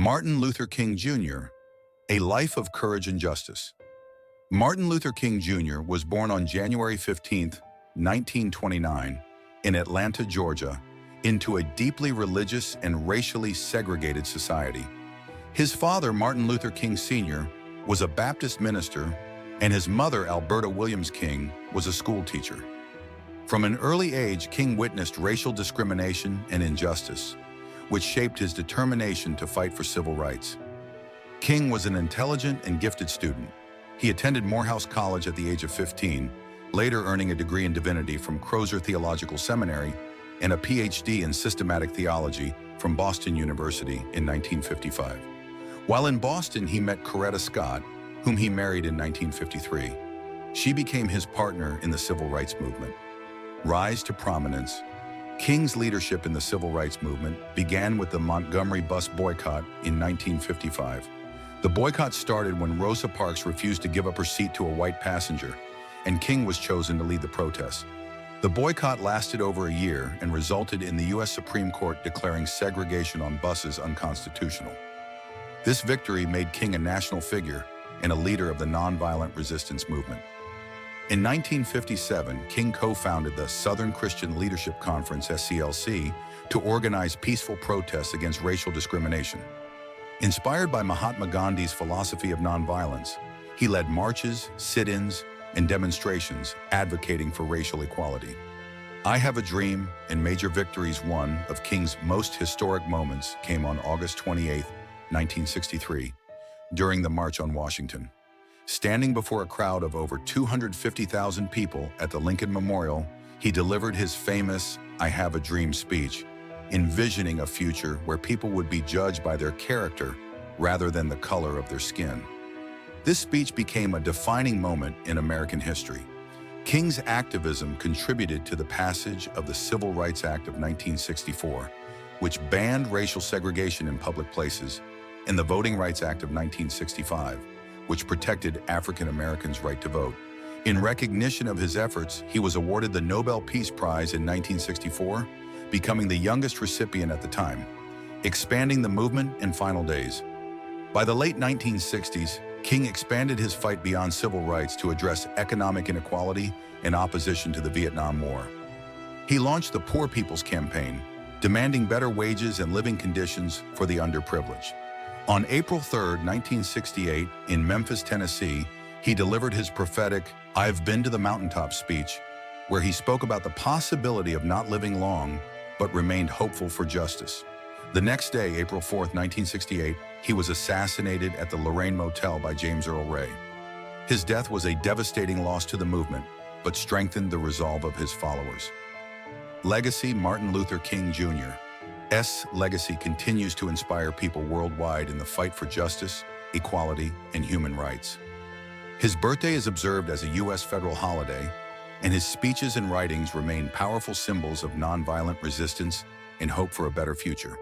Martin Luther King Jr., A Life of Courage and Justice. Martin Luther King Jr. was born on January 15, 1929, in Atlanta, Georgia, into a deeply religious and racially segregated society. His father, Martin Luther King Sr., was a Baptist minister, and his mother, Alberta Williams King, was a school teacher. From an early age, King witnessed racial discrimination and injustice, which shaped his determination to fight for civil rights. King was an intelligent and gifted student. He attended Morehouse College at the age of 15, later earning a degree in divinity from Crozer Theological Seminary and a PhD in systematic theology from Boston University in 1955. While in Boston, he met Coretta Scott, whom he married in 1953. She became his partner in the civil rights movement. Rise to prominence. King's leadership in the civil rights movement began with the Montgomery bus boycott in 1955. The boycott started when Rosa Parks refused to give up her seat to a white passenger, and King was chosen to lead the protests. The boycott lasted over a year and resulted in the U.S. Supreme Court declaring segregation on buses unconstitutional. This victory made King a national figure and a leader of the nonviolent resistance movement. In 1957, King co-founded the Southern Christian Leadership Conference, SCLC, to organize peaceful protests against racial discrimination. Inspired by Mahatma Gandhi's philosophy of nonviolence, he led marches, sit-ins, and demonstrations advocating for racial equality. I Have a Dream and Major Victories, one of King's most historic moments, came on August 28, 1963, during the March on Washington. Standing before a crowd of over 250,000 people at the Lincoln Memorial, he delivered his famous "I Have a Dream" speech, envisioning a future where people would be judged by their character rather than the color of their skin. This speech became a defining moment in American history. King's activism contributed to the passage of the Civil Rights Act of 1964, which banned racial segregation in public places, and the Voting Rights Act of 1965, which protected African Americans' right to vote. In recognition of his efforts, he was awarded the Nobel Peace Prize in 1964, becoming the youngest recipient at the time, expanding the movement in final days. By the late 1960s, King expanded his fight beyond civil rights to address economic inequality and opposition to the Vietnam War. He launched the Poor People's Campaign, demanding better wages and living conditions for the underprivileged. On April 3, 1968, in Memphis, Tennessee, he delivered his prophetic "I've Been to the Mountaintop" speech, where he spoke about the possibility of not living long, but remained hopeful for justice. The next day, April 4, 1968, he was assassinated at the Lorraine Motel by James Earl Ray. His death was a devastating loss to the movement, but strengthened the resolve of his followers. Legacy: Martin Luther King Jr. S. legacy continues to inspire people worldwide in the fight for justice, equality, and human rights. His birthday is observed as a U.S. federal holiday, and his speeches and writings remain powerful symbols of nonviolent resistance and hope for a better future.